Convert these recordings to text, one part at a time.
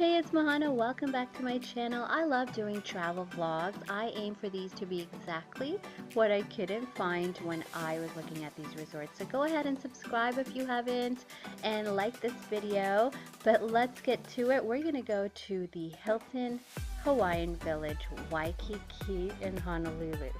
Hey, it's Mahana. Welcome back to my channel. I love doing travel vlogs. I aim for these to be exactly what I couldn't find when I was looking at these resorts. So go ahead and subscribe if you haven't and like this video. But let's get to it. We're going to go to the Hilton Hawaiian Village, Waikiki in Honolulu.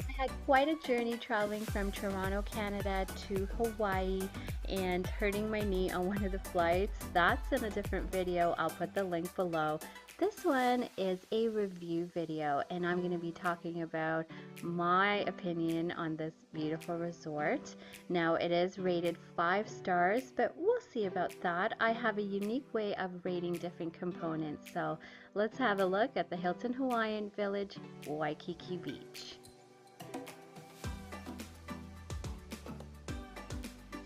I had quite a journey traveling from Toronto, Canada to Hawaii and hurting my knee on one of the flights. That's in a different video. I'll put the link below. This one is a review video and I'm going to be talking about my opinion on this beautiful resort. Now it is rated 5 stars, but we'll see about that. I have a unique way of rating different components. So let's have a look at the Hilton Hawaiian Village, Waikiki Beach.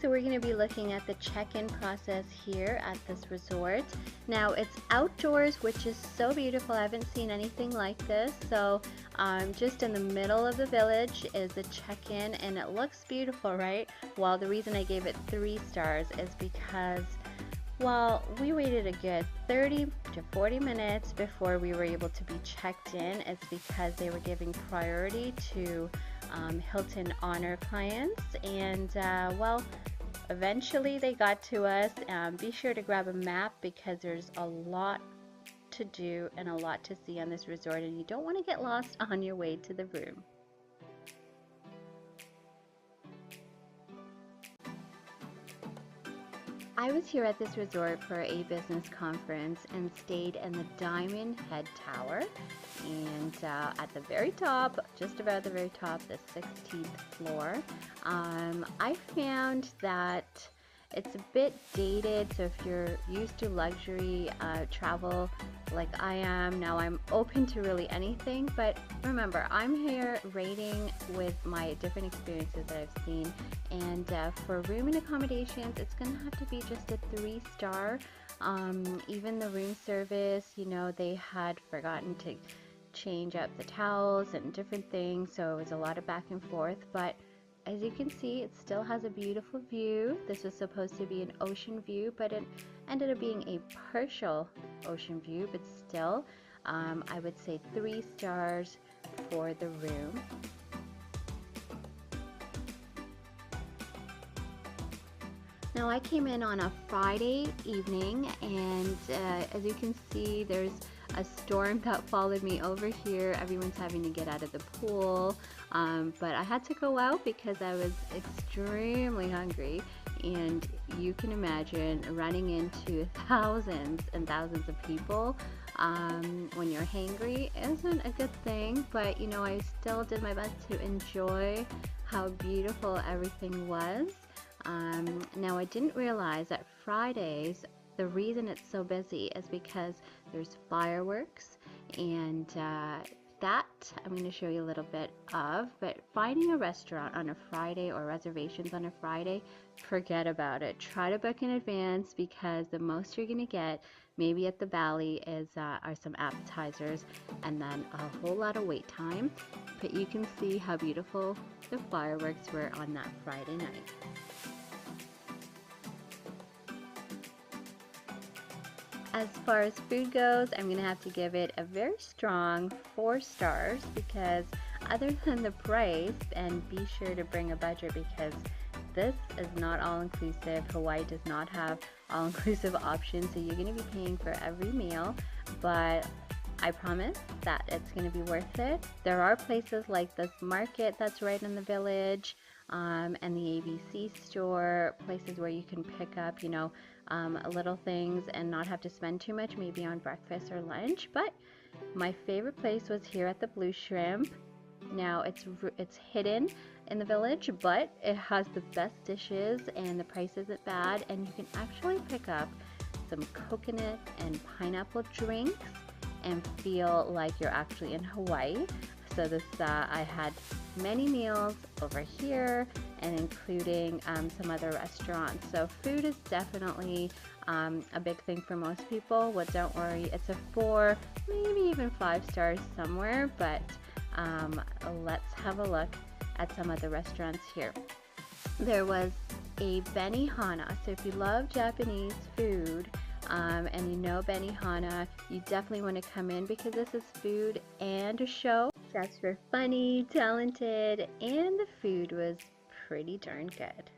So we're going to be looking at the check-in process here at this resort. Now it's outdoors, which is so beautiful. I haven't seen anything like this. So just in the middle of the village is a check-in and it looks beautiful, right? Well, the reason I gave it 3 stars is because, well, we waited a good 30 to 40 minutes before we were able to be checked in. It's because they were giving priority to Hilton Honor clients, and well, eventually they got to us. Be sure to grab a map because there's a lot to do and a lot to see on this resort, and you don't want to get lost on your way to the room. I was here at this resort for a business conference and stayed in the Diamond Head Tower, and at the very top, just about the very top, the 16th floor. I found that it's a bit dated, so if you're used to luxury travel like I am, now I'm open to really anything, but remember, I'm here rating with my different experiences that I've seen, and for room and accommodations, it's gonna have to be just a 3-star. Even the room service, you know, they had forgotten to change up the towels and different things, so it was a lot of back and forth, but as you can see, it still has a beautiful view. This was supposed to be an ocean view, but it ended up being a partial ocean view, but still, I would say 3 stars for the room. Now I came in on a Friday evening, and as you can see, there's a storm that followed me over here. Everyone's having to get out of the pool, but I had to go out because I was extremely hungry, and you can imagine running into thousands and thousands of people when you're hangry isn't a good thing, but you know, I still did my best to enjoy how beautiful everything was. Now I didn't realize that Fridays, the reason it's so busy is because there's fireworks, and that I'm going to show you a little bit of, but finding a restaurant on a Friday or reservations on a Friday, forget about it. Try to book in advance because the most you're going to get maybe at the Valley is are some appetizers and then a whole lot of wait time, but you can see how beautiful the fireworks were on that Friday night. As far as food goes, I'm going to have to give it a very strong 4 stars because other than the price, and be sure to bring a budget because this is not all-inclusive. Hawaii does not have all-inclusive options, so you're going to be paying for every meal, but I promise that it's going to be worth it. There are places like this market that's right in the village, and the ABC store, places where you can pick up, you know, little things and not have to spend too much, maybe on breakfast or lunch. But my favorite place was here at the Blue Shrimp. Now it's hidden in the village, but it has the best dishes and the price isn't bad, and you can actually pick up some coconut and pineapple drinks and feel like you're actually in Hawaii. So this I had many meals over here, and including some other restaurants. So food is definitely a big thing for most people. Well, don't worry, it's a 4, maybe even 5 stars somewhere, but let's have a look at some of the restaurants here. There was a benihana. So if you love Japanese food and you know benihana, you definitely want to come in because this is food and a show. Chefs were funny, talented, and the food was pretty darn good.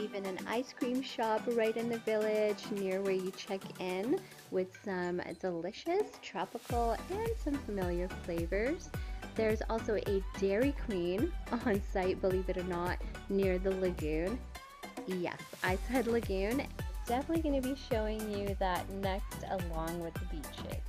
Even an ice cream shop right in the village near where you check in with some delicious tropical and some familiar flavors. There's also a Dairy Queen on site, believe it or not, near the lagoon. Yes, I said lagoon. Definitely going to be showing you that next along with the beaches.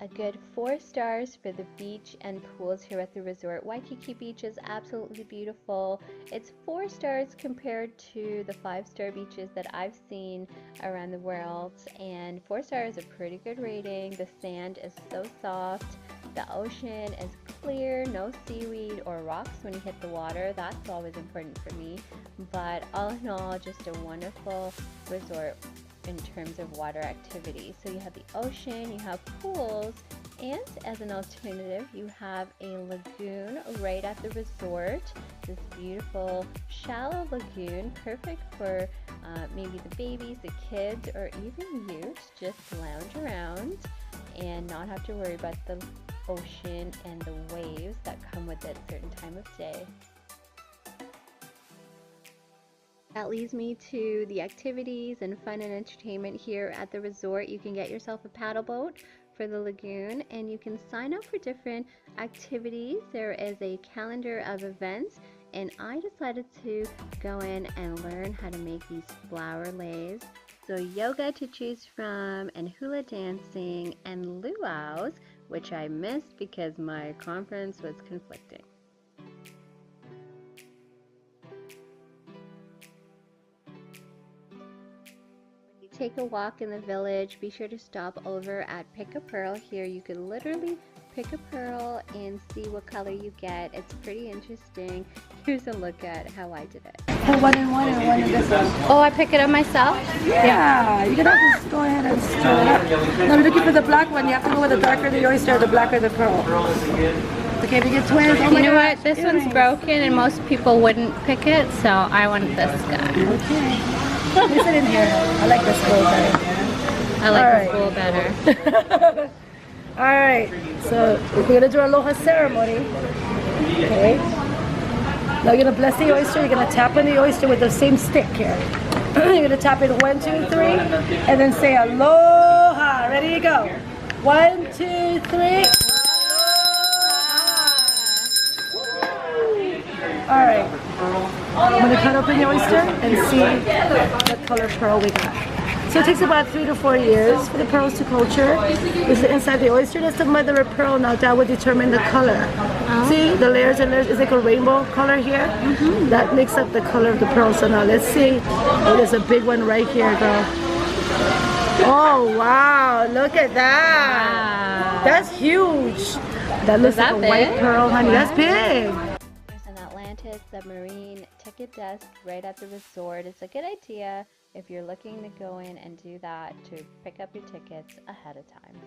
A good 4 stars for the beach and pools here at the resort. Waikiki Beach is absolutely beautiful. It's 4 stars compared to the 5-star beaches that I've seen around the world, and 4 stars is a pretty good rating. The sand is so soft. The ocean is clear, no seaweed or rocks when you hit the water. That's always important for me. But all in all, just a wonderful resort in terms of water activity. So you have the ocean, you have pools, and as an alternative, you have a lagoon right at the resort. This beautiful shallow lagoon, perfect for maybe the babies, the kids, or even you to just lounge around and not have to worry about the ocean and the waves that come with it a certain time of day. That leads me to the activities and fun and entertainment here at the resort. You can get yourself a paddle boat for the lagoon and you can sign up for different activities. There is a calendar of events and I decided to go in and learn how to make these flower leis. So yoga to choose from and hula dancing and luau's, which I missed because my conference was conflicting. Take a walk in the village, be sure to stop over at Pick a Pearl. Here you can literally pick a pearl and see what color you get. It's pretty interesting. Here's a look at how I did it. Put one in one and one in this one. Oh, I pick it up myself? Yeah, you're gonna have to go ahead and stir it up. Now we're looking for the black one. You have to go with the darker the oyster, the blacker the pearl. Okay, we get twins. Oh, you know what? This one's broken and most people wouldn't pick it, so I want this guy. Okay. Place it in here. I like this bowl better. I like this bowl better. Alright, so we're going to do our aloha ceremony. Okay. Now you're going to bless the oyster. You're going to tap on the oyster with the same stick here. You're going to tap it 1, 2, 3, and then say aloha. Ready to go. 1, 2, 3. Alright, I'm going to cut open the oyster and see what color pearl we got. So it takes about 3 to 4 years for the pearls to culture. This is inside the oyster, that's the mother of pearl. Now that would determine the color. See, the layers and layers, it's like a rainbow color here. That makes up the color of the pearl. So now let's see. Oh, there's a big one right here, girl. Oh, wow, look at that. Wow. That's huge. That looks like a white pearl, honey. Wow. That's big. Submarine ticket desk right at the resort. It's a good idea if you're looking to go in and do that to pick up your tickets ahead of time.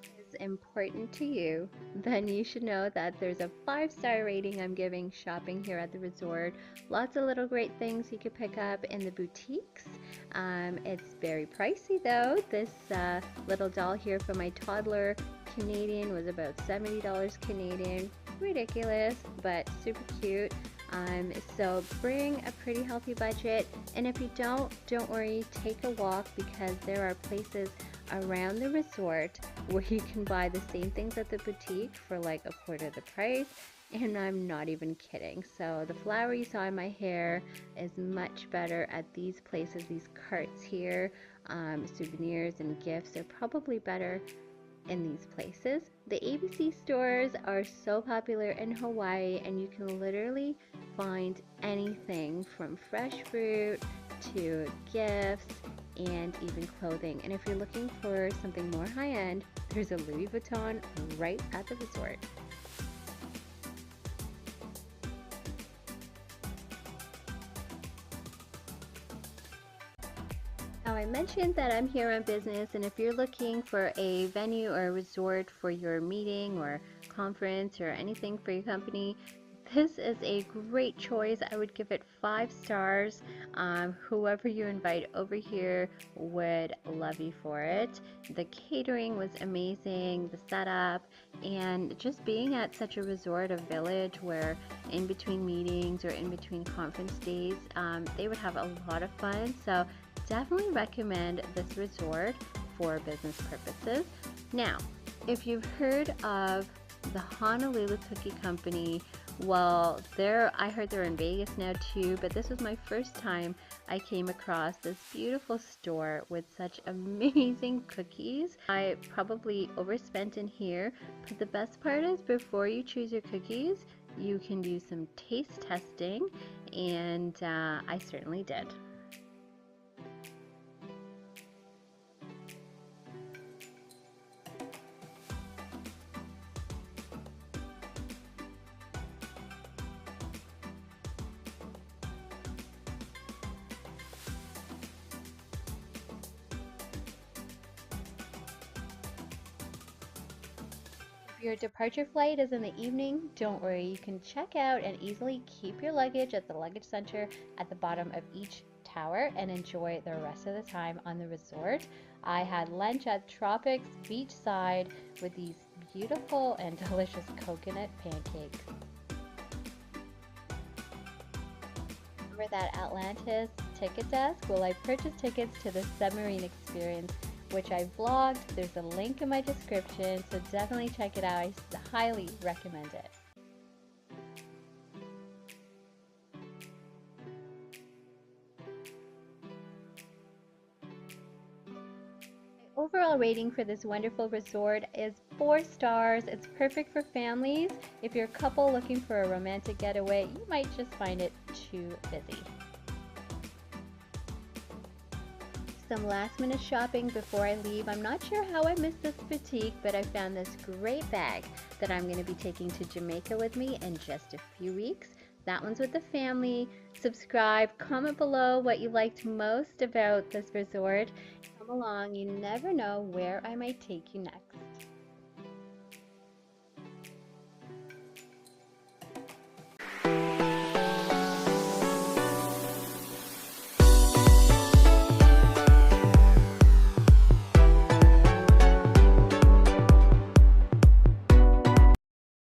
If it's important to you, then you should know that there's a 5-star rating I'm giving shopping here at the resort. Lots of little great things you could pick up in the boutiques. It's very pricey though. This little doll here for my toddler Canadian was about $70 Canadian. Ridiculous, but super cute. So bring a pretty healthy budget, and if you don't worry, take a walk because there are places around the resort where you can buy the same things at the boutique for like a quarter the price, and I'm not even kidding. So the flower you saw in my hair is much better at these places. These carts here, souvenirs and gifts are probably better in these places. The ABC stores are so popular in Hawaii, and you can literally find anything from fresh fruit to gifts and even clothing. And if you're looking for something more high-end, there's a Louis Vuitton right at the resort. Now, I mentioned that I'm here on business, and if you're looking for a venue or a resort for your meeting or conference or anything for your company, this is a great choice. I would give it 5 stars. Whoever you invite over here would love you for it. The catering was amazing, the setup, and just being at such a resort, a village where in between meetings or in between conference days, they would have a lot of fun. So definitely recommend this resort for business purposes. Now, if you've heard of the Honolulu Cookie Company, well, I heard they're in Vegas now too, but this was my first time I came across this beautiful store with such amazing cookies. I probably overspent in here, but the best part is before you choose your cookies, you can do some taste testing, and I certainly did. If your departure flight is in the evening, don't worry, you can check out and easily keep your luggage at the luggage center at the bottom of each tower and enjoy the rest of the time on the resort. I had lunch at Tropics Beachside with these beautiful and delicious coconut pancakes. Remember that Atlantis ticket desk? Well, I purchased tickets to the submarine experience, which I vlogged. There's a link in my description, so definitely check it out. I highly recommend it. My overall rating for this wonderful resort is 4 stars. It's perfect for families. If you're a couple looking for a romantic getaway, you might just find it too busy. Some last minute shopping before I leave. I'm not sure how I missed this boutique, but I found this great bag that I'm going to be taking to Jamaica with me in just a few weeks. That one's with the family. Subscribe, comment below what you liked most about this resort. Come along, you never know where I might take you next.